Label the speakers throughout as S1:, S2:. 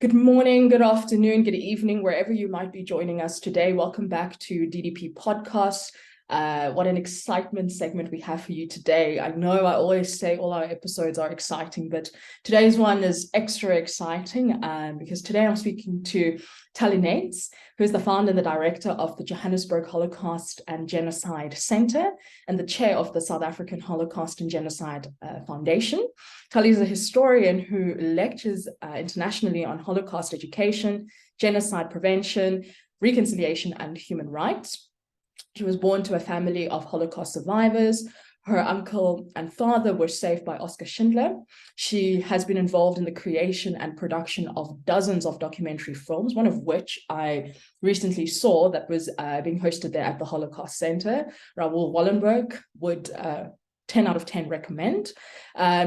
S1: Good morning, good afternoon, good evening, wherever you might be joining us today. Welcome back to DDP Podcast. What an excitement segment we have for you today. I know I always say all our episodes are exciting, but today's one is extra exciting because today I'm speaking to Tali Nates, who is the founder and the director of the Johannesburg Holocaust and Genocide Centre and the chair of the South African Holocaust and Genocide Foundation. Tali is a historian who lectures internationally on Holocaust education, genocide prevention, reconciliation, and human rights. She was born to a family of Holocaust survivors. Her uncle and father were saved by Oskar Schindler. She has been involved in the creation and production of dozens of documentary films, one of which I recently saw that was being hosted there at the Holocaust Centre. Raoul Wallenberg would 10 out of 10 recommend.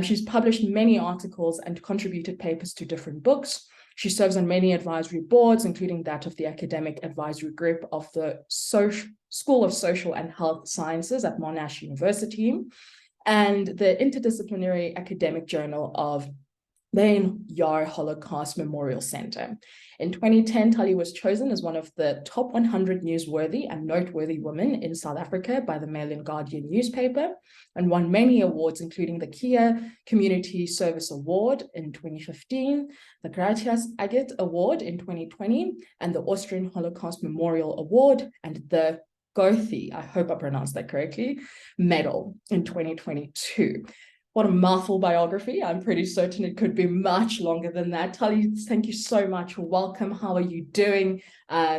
S1: She's published many articles and contributed papers to different books. She serves on many advisory boards, including that of the Academic Advisory Group of the School of Social and Health Sciences at Monash University, and the Interdisciplinary Academic Journal of the Yar Holocaust Memorial Centre. In 2010, Tali was chosen as one of the top 100 newsworthy and noteworthy women in South Africa by the Mail and Guardian newspaper, and won many awards, including the Kia Community Service Award in 2015, the Gratias Agate Award in 2020, and the Austrian Holocaust Memorial Award, and the Gothi, I hope I pronounced that correctly, medal in 2022. What a mouthful biography. I'm pretty certain it could be much longer than that. Tali, thank you so much. Welcome. How are you doing?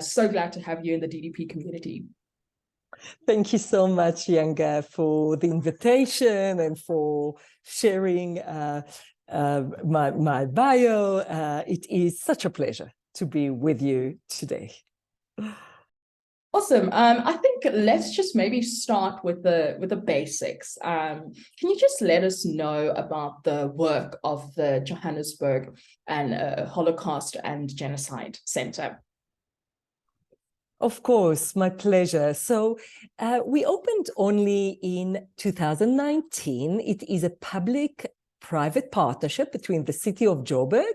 S1: So glad to have you in the DDP community.
S2: Thank you so much, Yanga, for the invitation and for sharing my bio. It is such a pleasure to be with you today.
S1: Awesome. I think let's just maybe start with the basics. Can you just let us know about the work of the Johannesburg and Holocaust and Genocide Centre?
S2: Of course, my pleasure. So we opened only in 2019. It is a public-private partnership between the city of Joburg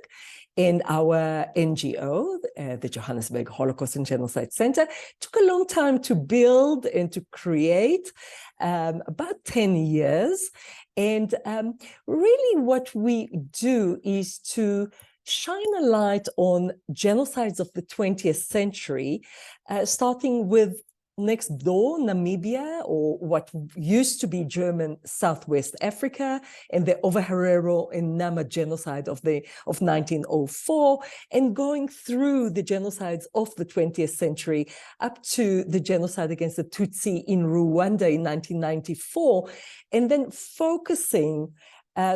S2: and our NGO, the Johannesburg Holocaust and Genocide Centre. It took a long time to build and to create, about 10 years. And really what we do is to shine a light on genocides of the 20th century, starting with next door, Namibia, or what used to be German Southwest Africa, and the Ovaherero and Nama genocide of 1904, and going through the genocides of the 20th century up to the genocide against the Tutsi in Rwanda in 1994, and then focusing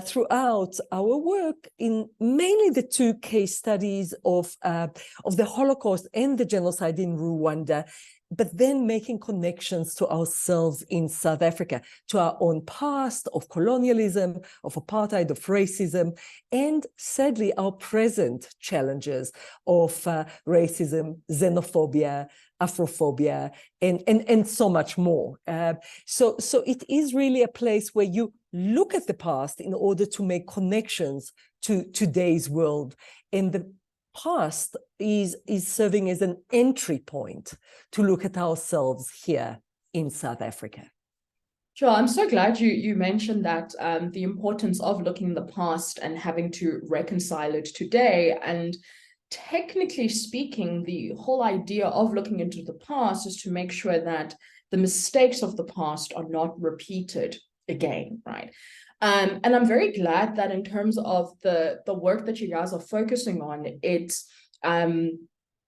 S2: throughout our work in mainly the two case studies of the Holocaust and the genocide in Rwanda, but then making connections to ourselves in South Africa, to our own past of colonialism, of apartheid, of racism, and sadly, our present challenges of racism, xenophobia, Afrophobia, and so much more. So it is really a place where you look at the past in order to make connections to today's world. And the past is serving as an entry point to look at ourselves here in South Africa.
S1: Sure, I'm so glad you mentioned that, the importance of looking in the past and having to reconcile it today. And technically speaking, the whole idea of looking into the past is to make sure that the mistakes of the past are not repeated again, right? And I'm very glad that in terms of the work that you guys are focusing on, it's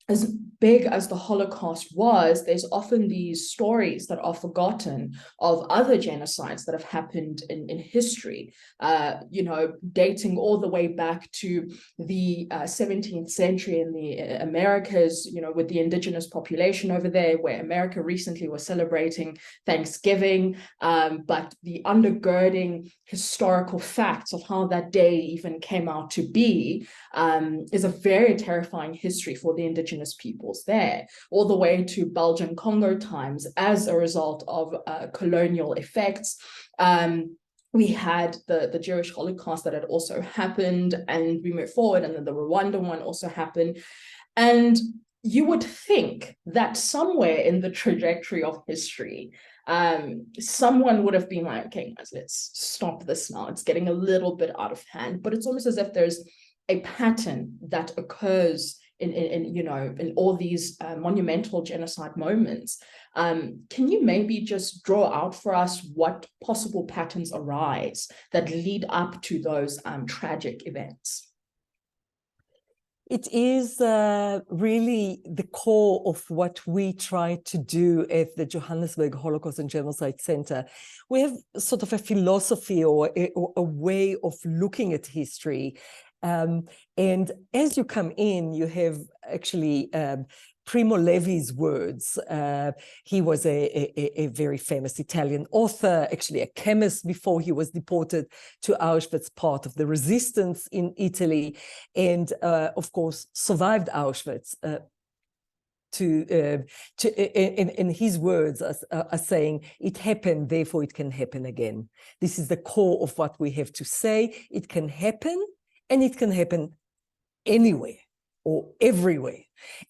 S1: as big as the Holocaust was, there's often these stories that are forgotten of other genocides that have happened in history, dating all the way back to the 17th century in the Americas, with the indigenous population over there, where America recently was celebrating Thanksgiving, but the undergirding historical facts of how that day even came out to be is a very terrifying history for the indigenous peoples there, all the way to Belgian Congo times as a result of colonial effects. we had the Jewish Holocaust that had also happened, and we moved forward, and then the Rwanda one also happened. And you would think that somewhere in the trajectory of history, someone would have been like, okay, guys, let's stop this now. It's getting a little bit out of hand. But it's almost as if there's a pattern that occurs in all these monumental genocide moments. Can you maybe just draw out for us what possible patterns arise that lead up to those tragic events?
S2: It is really the core of what we try to do at the Johannesburg Holocaust and Genocide Centre. We have sort of a philosophy or a way of looking at history. And as you come in, you have actually Primo Levi's words. He was a very famous Italian author, actually a chemist before he was deported to Auschwitz, part of the resistance in Italy, and of course survived Auschwitz. And his words are saying, it happened, therefore it can happen again. This is the core of what we have to say. It can happen, and it can happen anywhere or everywhere.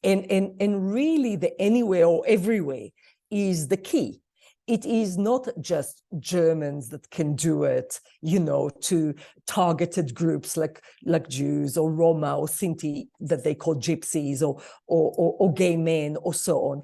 S2: And really the anywhere or everywhere is the key. It is not just Germans that can do it, to targeted groups like Jews or Roma or Sinti that they call gypsies or gay men or so on.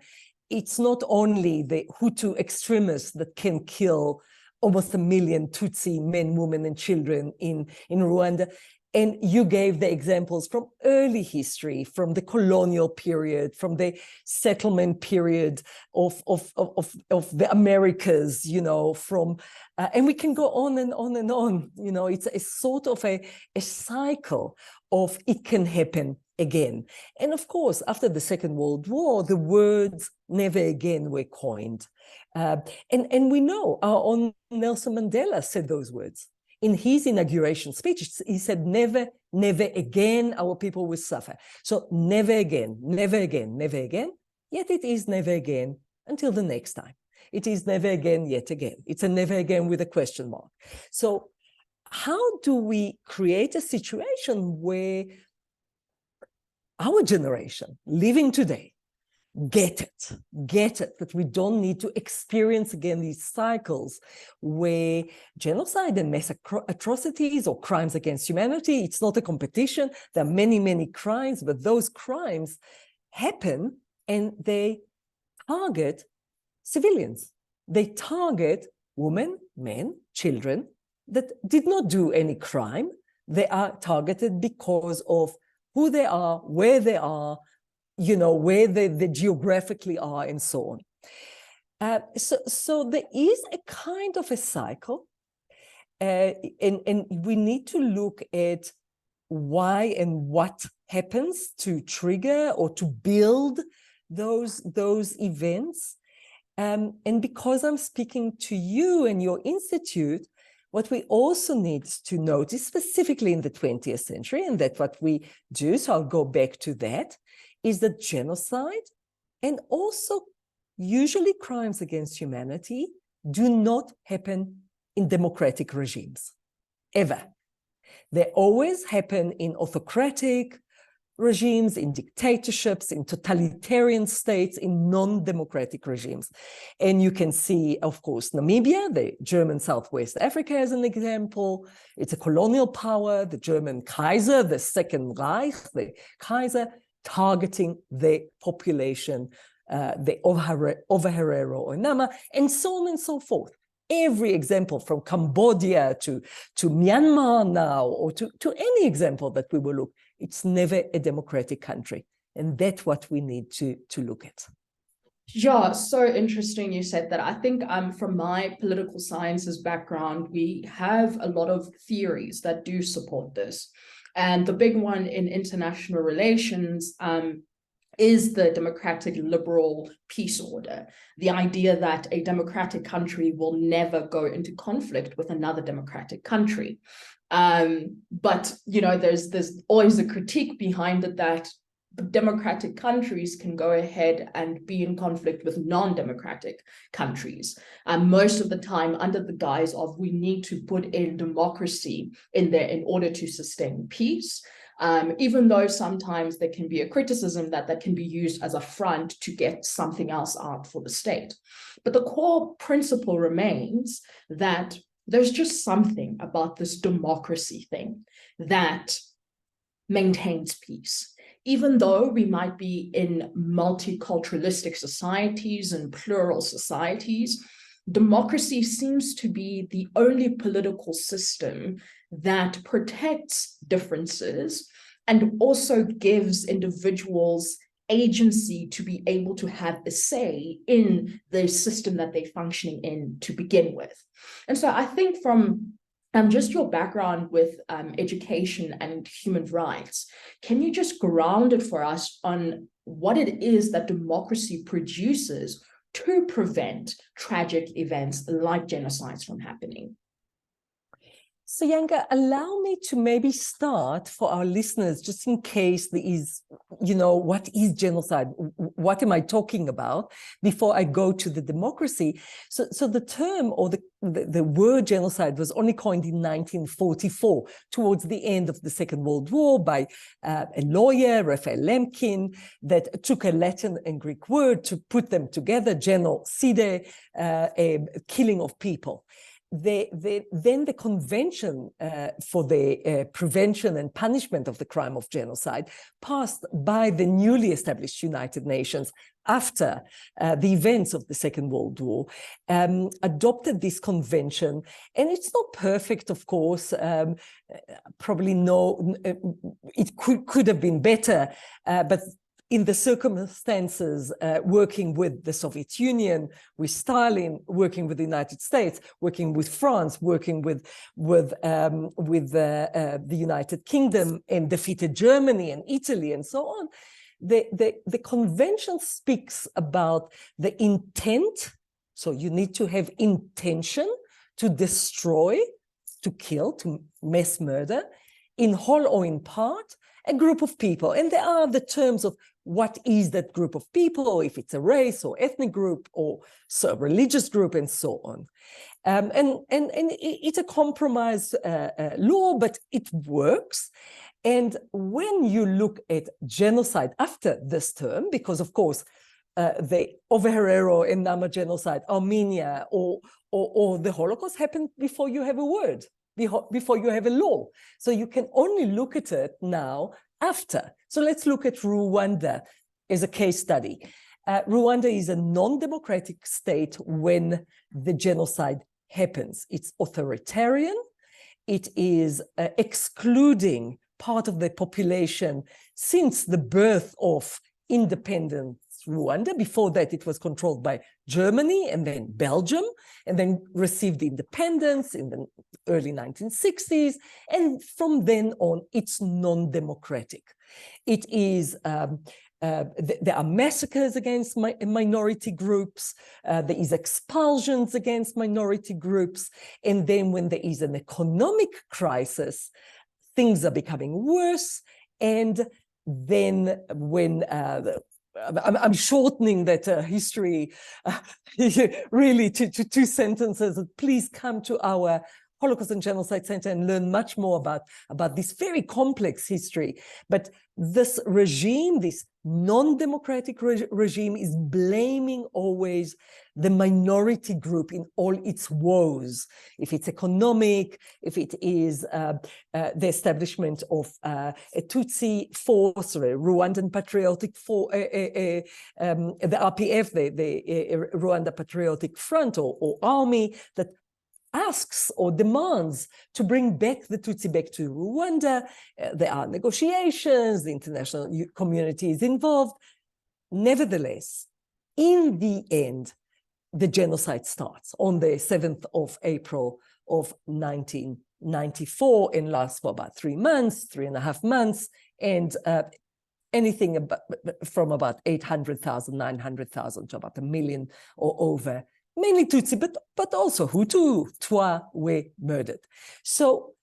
S2: It's not only the Hutu extremists that can kill almost 1 million Tutsi men, women, and children in Rwanda. And you gave the examples from early history, from the colonial period, from the settlement period of the Americas, and we can go on and on and on. It's a sort of a cycle of it can happen again. And of course, after the Second World War, the words never again were coined. And we know our own Nelson Mandela said those words. In his inauguration speech, he said, never, never again our people will suffer. So never again, never again, never again. Yet it is never again until the next time. It is never again, yet again. It's a never again with a question mark. So how do we create a situation where our generation living today get it, that we don't need to experience again these cycles where genocide and mass atrocities or crimes against humanity, it's not a competition. There are many, many crimes, but those crimes happen and they target civilians. They target women, men, children that did not do any crime. They are targeted because of who they are, where they are, where they geographically are, and so on. So there is a kind of a cycle, and we need to look at why and what happens to trigger or to build those events. And because I'm speaking to you and your institute, what we also need to notice, specifically in the 20th century, and that's what we do, so I'll go back to that, is that genocide and also usually crimes against humanity do not happen in democratic regimes, ever. They always happen in autocratic regimes, in dictatorships, in totalitarian states, in non-democratic regimes. And you can see, of course, Namibia, the German Southwest Africa as an example. It's a colonial power, the German Kaiser, the Second Reich, the Kaiser, targeting the population, the Ovaherero or Nama, and so on and so forth. Every example from Cambodia to Myanmar now, or to any example that we will look, it's never a democratic country. And that's what we need to look at.
S1: Yeah, so interesting you said that. I think from my political sciences background, we have a lot of theories that do support this. And the big one in international relations is the democratic liberal peace order. The idea that a democratic country will never go into conflict with another democratic country. But, there's always a critique behind it that democratic countries can go ahead and be in conflict with non-democratic countries. Most of the time under the guise of we need to put in democracy in there in order to sustain peace. Even though sometimes there can be a criticism that can be used as a front to get something else out for the state. But the core principle remains that there's just something about this democracy thing that maintains peace. Even though we might be in multiculturalistic societies and plural societies, democracy seems to be the only political system that protects differences and also gives individuals agency to be able to have a say in the system that they're functioning in to begin with. And so I think from just your background with education and human rights, can you just ground it for us on what it is that democracy produces to prevent tragic events like genocides from happening?
S2: So Yanga, allow me to maybe start for our listeners, just in case there is, what is genocide? What am I talking about before I go to the democracy? So the term or the word genocide was only coined in 1944, towards the end of the Second World War, by a lawyer, Raphael Lemkin, that took a Latin and Greek word to put them together, genocide, a killing of people. Then the Convention for the Prevention and Punishment of the Crime of Genocide, passed by the newly established United Nations after the events of the Second World War, adopted this convention. And it's not perfect, of course. Probably it could have been better, but in the circumstances, working with the Soviet Union, with Stalin, working with the United States, working with France, working with the United Kingdom, and defeated Germany and Italy and so on, the convention speaks about the intent. So you need to have intention to destroy, to kill, to mass murder, in whole or in part, a group of people. And there are the terms of what is that group of people, or if it's a race or ethnic group or so religious group and so on. And it's a compromise law, but it works. And when you look at genocide after this term, because of course, the Overherero and Nama genocide, Armenia, or the Holocaust happened before you have a word, before you have a law. So you can only look at it now after. So let's look at Rwanda as a case study. Rwanda is a non-democratic state when the genocide happens. It's authoritarian. It is excluding part of the population since the birth of independent Rwanda. Before that, it was controlled by Germany and then Belgium, and then received independence in the early 1960s. And from then on, it's non-democratic. It is, there are massacres against minority groups. There is expulsions against minority groups. And then when there is an economic crisis, things are becoming worse. And then when I'm shortening that history really to 2 sentences. Please come to our Holocaust and Genocide Centre and learn much more about this very complex history. But this regime, this non-democratic regime, is blaming always the minority group in all its woes. If it's economic, if it is the establishment of a Tutsi force, or a Rwandan Patriotic Force, the RPF, the Rwanda Patriotic Front or army that asks or demands to bring back the Tutsi back to Rwanda. There are negotiations, the international community is involved. Nevertheless, in the end, the genocide starts on the 7th of April of 1994 and lasts for about 3.5 months, and anything from about 800,000, 900,000 to about 1 million or over. Mainly Tutsi, but also Hutu, Twa were murdered. So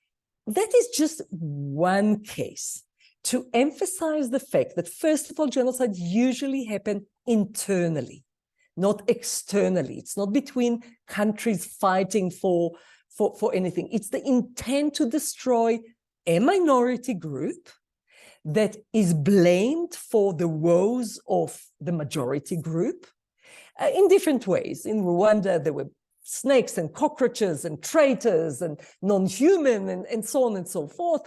S2: that is just one case. to emphasize the fact that, first of all, genocide usually happen internally, not externally. It's not between countries fighting for anything. It's the intent to destroy a minority group that is blamed for the woes of the majority group in different ways. In Rwanda, there were snakes and cockroaches and traitors and non-human and so on and so forth.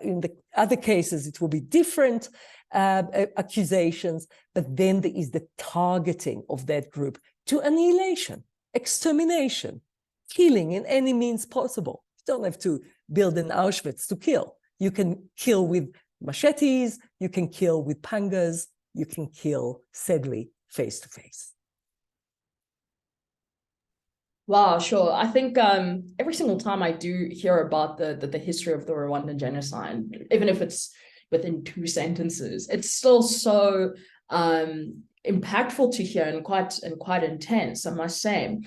S2: In the other cases, it will be different accusations, but then there is the targeting of that group to annihilation, extermination, killing in any means possible. You don't have to build an Auschwitz to kill. You can kill with machetes, you can kill with pangas, you can kill, sadly, face to face.
S1: Wow, sure. I think every single time I do hear about the history of the Rwandan genocide, even if it's within 2 sentences, it's still so impactful to hear and quite intense, I must say.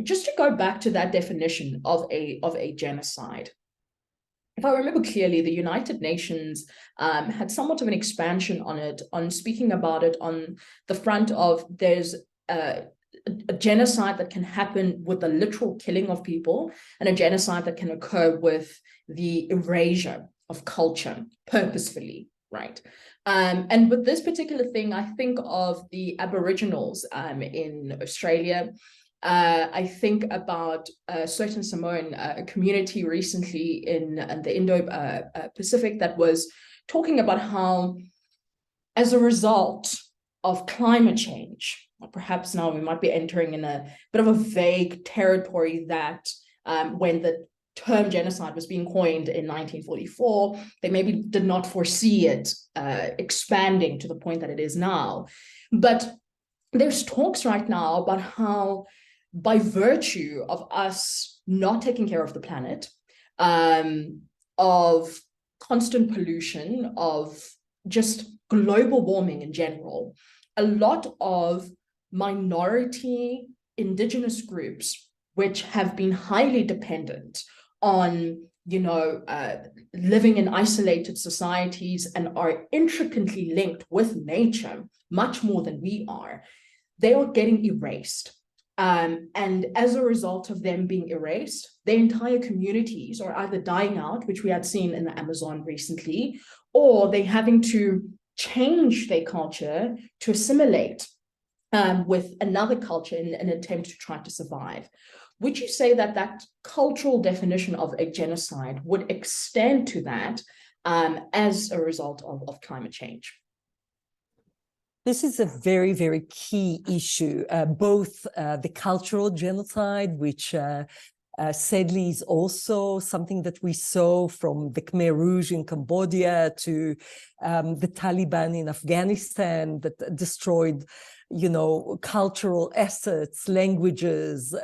S1: Just to go back to that definition of a genocide. If I remember clearly, the United Nations had somewhat of an expansion on it, on speaking about it on the front of there's a genocide that can happen with the literal killing of people, and a genocide that can occur with the erasure of culture purposefully, right? And with this particular thing, I think of the Aboriginals in Australia. I think about a certain Samoan community recently in the Indo-Pacific that was talking about how, as a result of climate change, perhaps now we might be entering in a bit of a vague territory that when the term genocide was being coined in 1944, they maybe did not foresee it expanding to the point that it is now. But there's talks right now about how, by virtue of us not taking care of the planet, of constant pollution, of just global warming in general, a lot of minority indigenous groups, which have been highly dependent on, living in isolated societies and are intricately linked with nature, much more than we are, they are getting erased. And as a result of them being erased, their entire communities are either dying out, which we had seen in the Amazon recently, or they're having to change their culture to assimilate with another culture in an attempt to try to survive. Would you say that that cultural definition of a genocide would extend to that as a result of climate change?
S2: This is a very, very key issue, both the cultural genocide, which sadly is also something that we saw from the Khmer Rouge in Cambodia to the Taliban in Afghanistan that destroyed, cultural assets, languages,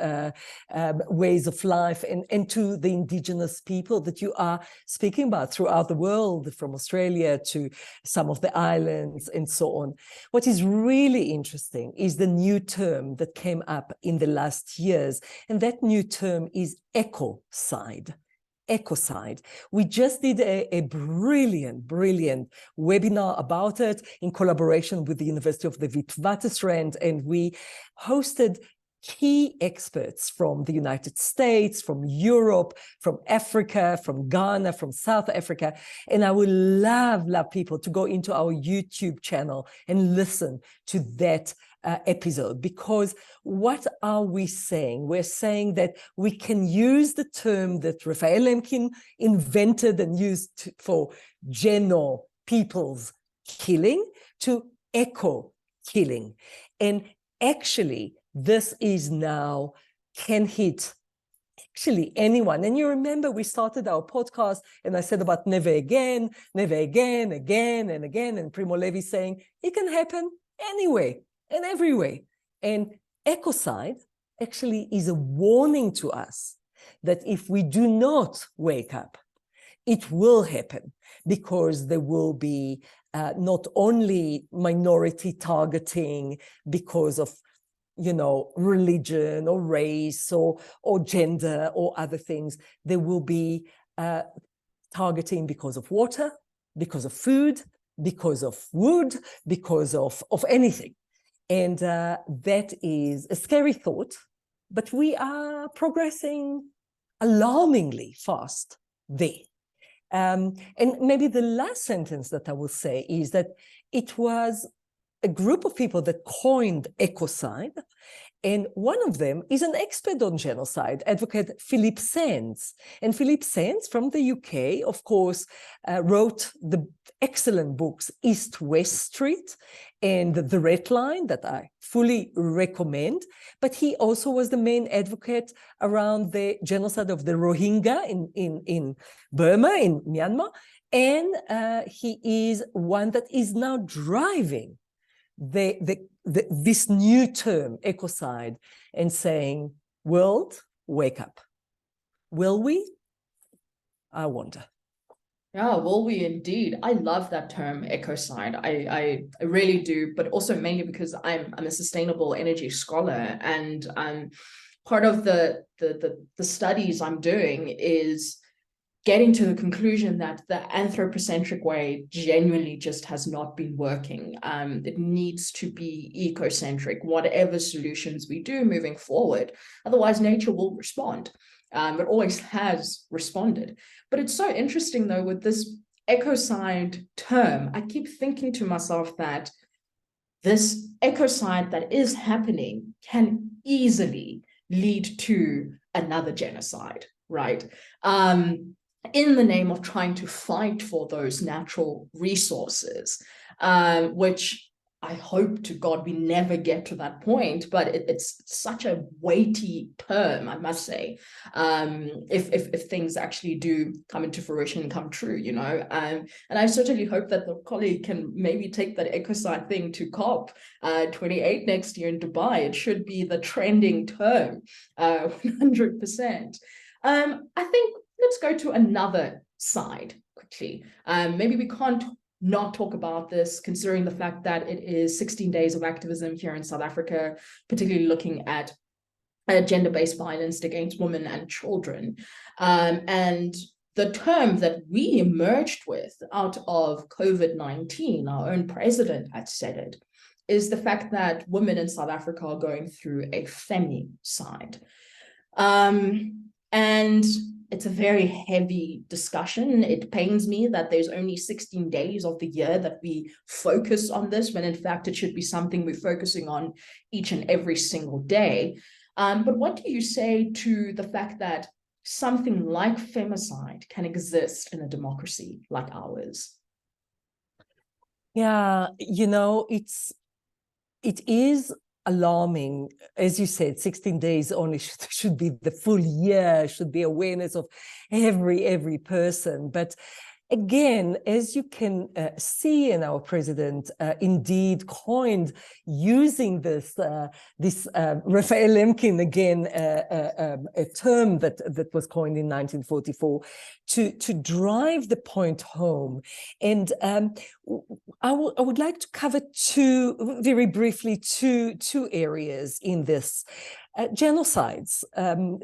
S2: ways of life, and to the indigenous people that you are speaking about throughout the world, from Australia to some of the islands and so on. What is really interesting is the new term that came up in the last years, and that new term is ecocide. Ecocide. We just did a brilliant webinar about it in collaboration with the University of the Witwatersrand, and we hosted key experts from the United States, from Europe, from Africa, from Ghana, from South Africa. And I would love people to go into our YouTube channel and listen to that episode, because what are we saying? We're saying that we can use the term that Raphael Lemkin invented and used for geno, people's killing, to eco killing. And actually, this is now can hit actually anyone. And you remember we started our podcast and I said about never again, again and again, and Primo Levi saying it can happen anyway and every way. And ecocide actually is a warning to us that if we do not wake up, it will happen, because there will be not only minority targeting because of religion or race or gender or other things. There will be targeting because of water, because of food, because of wood, because of anything. And that is a scary thought, but we are progressing alarmingly fast there. And maybe the last sentence that I will say is that it was a group of people that coined ecocide, and one of them is an expert on genocide, advocate Philip Sands. And Philip Sands from the UK, of course, wrote the excellent books East-West Street and The Red Line that I fully recommend. But he also was the main advocate around the genocide of the Rohingya in Burma, in Myanmar. And he is one that is now driving this new term, ecocide, and saying, world, wake up. Will we? I wonder.
S1: Yeah, will we indeed? I love that term, ecocide. I really do, but also mainly because I'm a sustainable energy scholar, and part of the studies I'm doing is getting to the conclusion that the anthropocentric way genuinely just has not been working. It needs to be ecocentric, whatever solutions we do moving forward. Otherwise, nature will respond. It always has responded. But it's so interesting, though, with this ecocide term, I keep thinking to myself that this ecocide that is happening can easily lead to another genocide, right? In the name of trying to fight for those natural resources, which I hope to God we never get to that point, but it's such a weighty term, I must say, if things actually do come into fruition and come true, you know. And I certainly hope that the colleague can maybe take that ecocide thing to COP 28 next year in Dubai. It should be the trending term, 100%. I think let's go to another side quickly. Maybe we can't not talk about this, considering the fact that it is 16 days of activism here in South Africa, particularly looking at gender-based violence against women and children. And the term that we emerged with out of COVID-19, our own president had said it, is the fact that women in South Africa are going through a femicide. And it's a very heavy discussion. It pains me that there's only 16 days of the year that we focus on this, when in fact it should be something we're focusing on each and every single day. But what do you say to the fact that something like femicide can exist in a democracy like ours?
S2: Yeah, you know, it is alarming. As you said, 16 days only should be the full year, should be awareness of every person. But again, as you can see, and our president indeed coined using this Raphael Lemkin again, a term that was coined in 1944 to drive the point home. And I would like to cover very briefly two areas in this. Genocides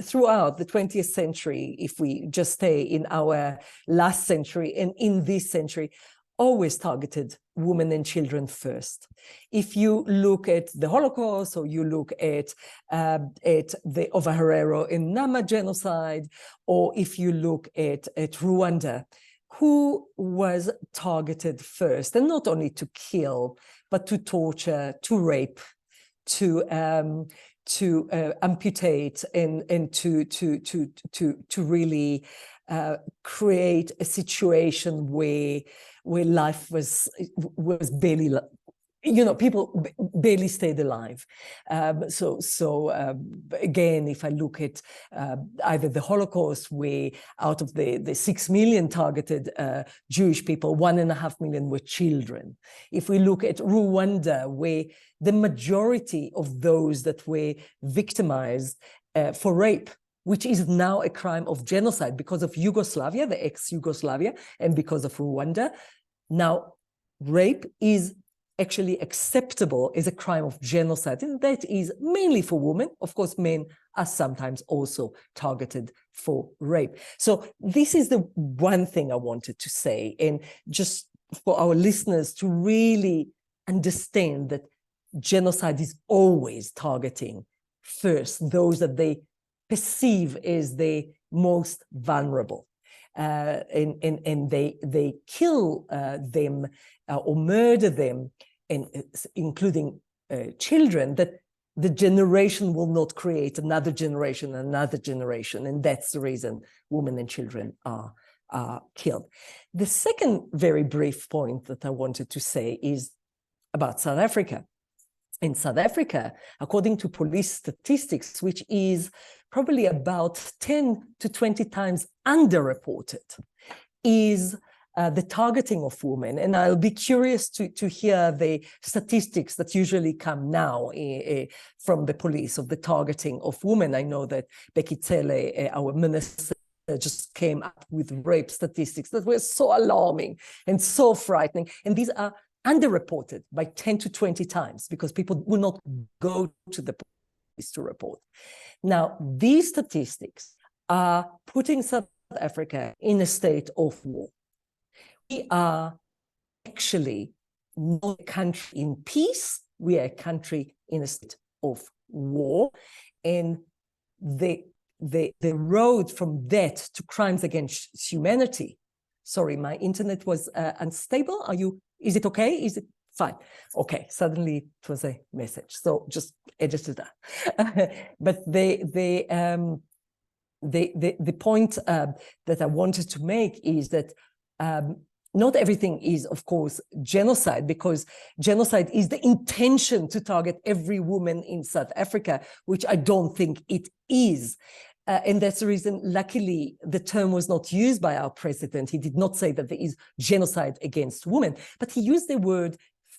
S2: throughout the 20th century, if we just stay in our last century and in this century, always targeted women and children first. If you look at the Holocaust, or you look at the Ovaherero and Nama genocide, or if you look at Rwanda, who was targeted first? And not only to kill, but to torture, to rape, to amputate, and to really create a situation where life was barely, you know, people barely stayed alive. So again, if I look at either the Holocaust, where out of the 6 million targeted Jewish people, 1.5 million were children. If we look at Rwanda, where the majority of those that were victimized for rape, which is now a crime of genocide because of Yugoslavia, the ex-Yugoslavia, and because of Rwanda, now rape is actually acceptable as a crime of genocide, and that is mainly for women. Of course, men are sometimes also targeted for rape. So this is the one thing I wanted to say, and just for our listeners to really understand that genocide is always targeting first those that they perceive as the most vulnerable. And they kill them or murder them, and including children, that the generation will not create another generation, and that's the reason women and children are killed. The second very brief point that I wanted to say is about South Africa. In South Africa, according to police statistics, which is probably about 10 to 20 times underreported, is the targeting of women. And I'll be curious to hear the statistics that usually come now from the police of the targeting of women. I know that Becky Cele, our minister, just came up with rape statistics that were so alarming and so frightening. And these are underreported by 10 to 20 times because people will not go to the police to report. Now, these statistics are putting South Africa in a state of war. We are actually not a country in peace. We are a country in a state of war. And the road from that to crimes against humanity. Sorry, my internet was unstable. Is it okay? Is it fine? Okay, suddenly it was a message. So just edit it out. But the point that I wanted to make is that not everything is, of course, genocide, because genocide is the intention to target every woman in South Africa, which I don't think it is. And that's the reason, luckily, the term was not used by our president. He did not say that there is genocide against women, but he used the word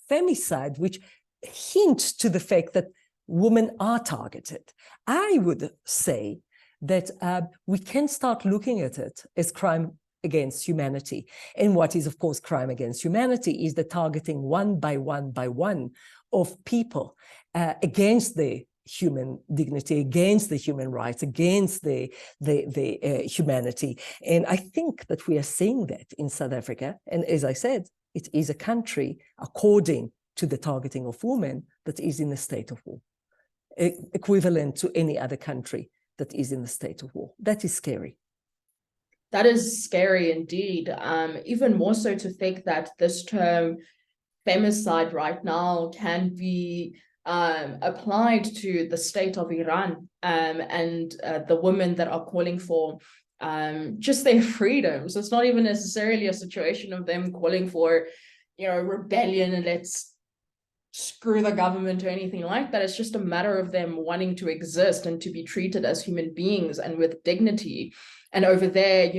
S2: femicide, which hints to the fact that women are targeted. I would say that we can start looking at it as crime against humanity. And what is, of course, crime against humanity is the targeting one by one of people against the human dignity, against the human rights, against the humanity. And I think that we are seeing that in South Africa. And as I said, it is a country, according to the targeting of women, that is in a state of war, equivalent to any other country that is in a state of war. That is scary.
S1: That is scary indeed. Even more so to think that this term femicide right now can be applied to the state of Iran and the women that are calling for just their freedoms. It's not even necessarily a situation of them calling for, rebellion and let's screw the government or anything like that. It's just a matter of them wanting to exist and to be treated as human beings and with dignity. And over there,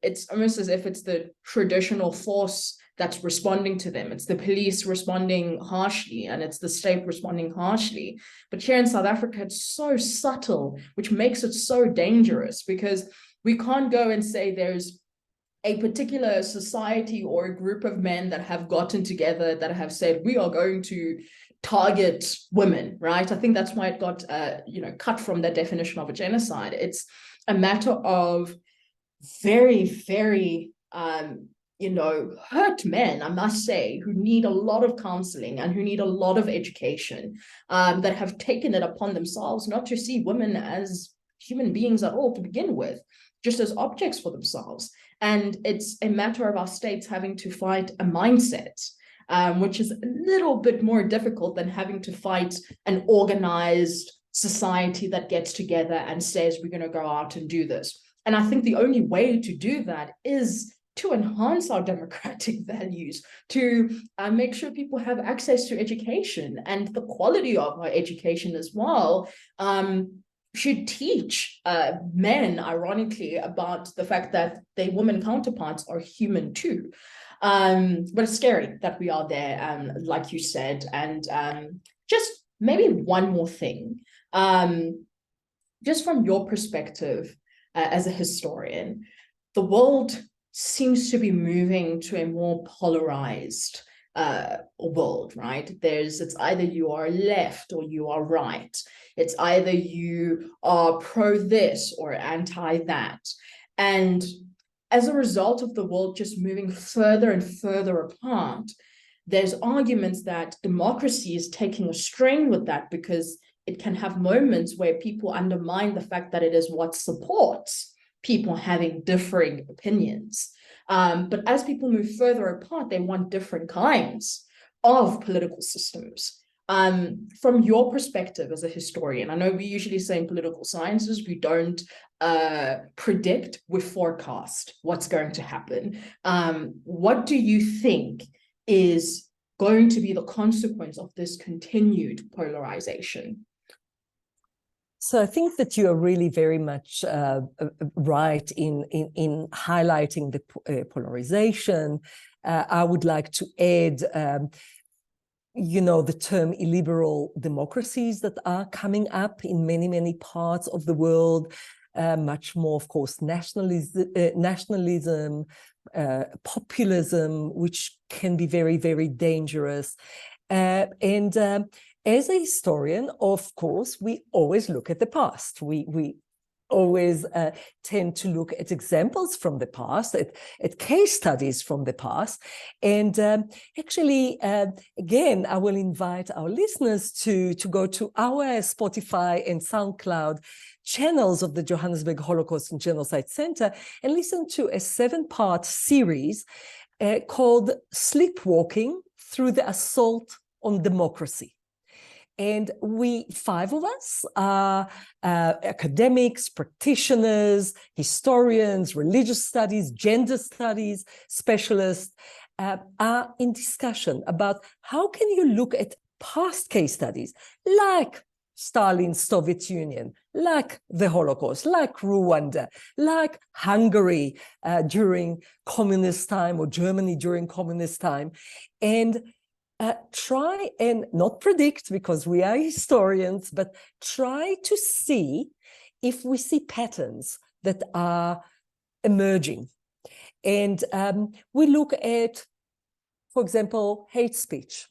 S1: it's almost as if it's the traditional force that's responding to them. It's the police responding harshly, and it's the state responding harshly. But here in South Africa, it's so subtle, which makes it so dangerous, because we can't go and say there's a particular society or a group of men that have gotten together that have said, we are going to target women, right? I think that's why it got, cut from the definition of a genocide. It's a matter of very, very, hurt men, I must say, who need a lot of counseling and who need a lot of education, that have taken it upon themselves not to see women as human beings at all to begin with, just as objects for themselves. And it's a matter of our states having to fight a mindset, which is a little bit more difficult than having to fight an organized society that gets together and says, we're going to go out and do this. And I think the only way to do that is to enhance our democratic values, to make sure people have access to education, and the quality of our education as well should teach men, ironically, about the fact that their women counterparts are human too. But it's scary that we are there, like you said. And just maybe one more thing, just from your perspective as a historian, the world seems to be moving to a more polarized world, right? It's either you are left or you are right. It's either you are pro this or anti that. And as a result of the world just moving further and further apart, there's arguments that democracy is taking a strain with that, because it can have moments where people undermine the fact that it is what supports people having differing opinions. But as people move further apart, they want different kinds of political systems. From your perspective as a historian, I know we usually say in political sciences, we don't predict, we forecast what's going to happen. What do you think is going to be the consequence of this continued polarization?
S2: So I think that you are really very much right in highlighting the polarization. I would like to add, the term illiberal democracies that are coming up in many, many parts of the world. Much more, of course, nationalism, populism, which can be very, very dangerous. As a historian, of course, we always look at the past. We always tend to look at examples from the past, at case studies from the past. And actually, again, I will invite our listeners to go to our Spotify and SoundCloud channels of the Johannesburg Holocaust and Genocide Centre and listen to a 7-part series called Sleepwalking Through the Assault on Democracy. And we, 5 of us, are academics, practitioners, historians, religious studies, gender studies specialists, are in discussion about how can you look at past case studies like Stalin's Soviet Union, like the Holocaust, like Rwanda, like Hungary during communist time, or Germany during communist time, and try and not predict, because we are historians, but try to see if we see patterns that are emerging. And we look at, for example, hate speech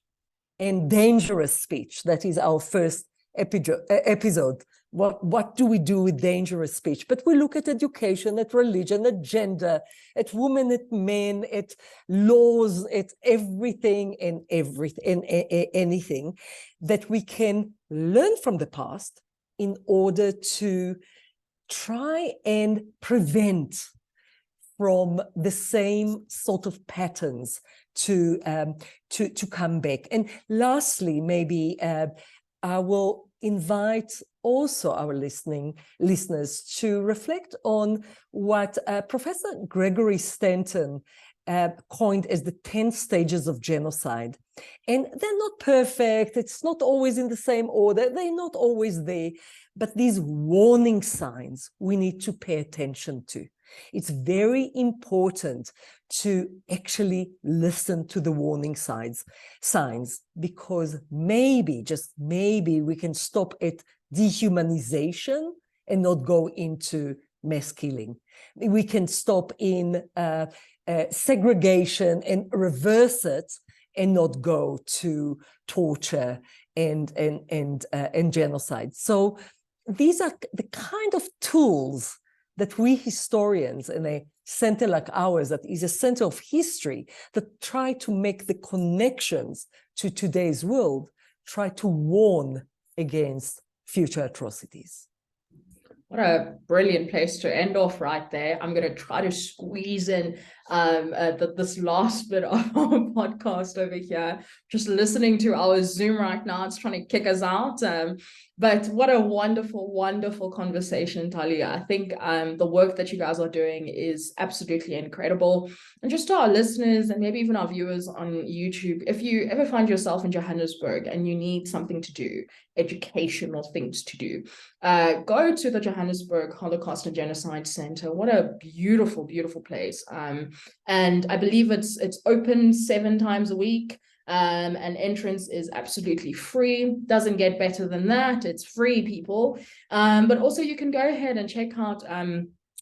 S2: and dangerous speech. That is our first episode. What do we do with dangerous speech? But we look at education, at religion, at gender, at women, at men, at laws, at everything and anything that we can learn from the past in order to try and prevent from the same sort of patterns to come back. And lastly, maybe I will invite also our listeners to reflect on what Professor Gregory Stanton coined as the 10 stages of genocide. And they're not perfect. It's not always in the same order. They're not always there. But these warning signs we need to pay attention to. It's very important to actually listen to the warning signs, because maybe, just maybe, we can stop at dehumanization and not go into mass killing. We can stop in segregation and reverse it and not go to torture and genocide. So these are the kind of tools that we historians in a center like ours, that is a center of history, that try to make the connections to today's world, try to warn against future atrocities.
S1: What a brilliant place to end off right there. I'm going to try to squeeze in this last bit of our podcast over here. Just listening to our Zoom right now, it's trying to kick us out. But what a wonderful, wonderful conversation, Talia. I think the work that you guys are doing is absolutely incredible. And just to our listeners and maybe even our viewers on YouTube, if you ever find yourself in Johannesburg and you need something to do, educational things to do, go to the Johannesburg Holocaust and Genocide Centre. What a beautiful, beautiful place. And I believe it's open 7 times a week. And entrance is absolutely free. Doesn't get better than that. It's free, people. But also you can go ahead and check out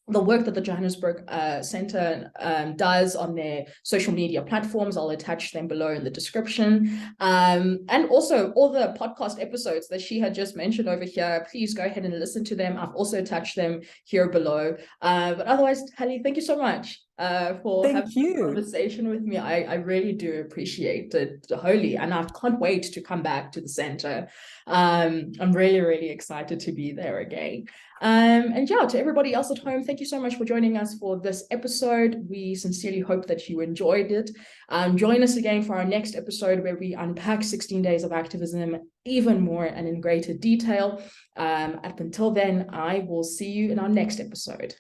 S1: the work that the Johannesburg Centre does on their social media platforms. I'll attach them below in the description. And also all the podcast episodes that she had just mentioned over here, please go ahead and listen to them. I've also attached them here below. But otherwise, Tali, thank you so much for having a conversation with me. I really do appreciate it wholly, and I can't wait to come back to the centre. I'm really, really excited to be there again. And yeah, to everybody else at home, thank you so much for joining us for this episode. We sincerely hope that you enjoyed it. Join us again for our next episode, where we unpack 16 days of activism even more and in greater detail. Up until then, I will see you in our next episode.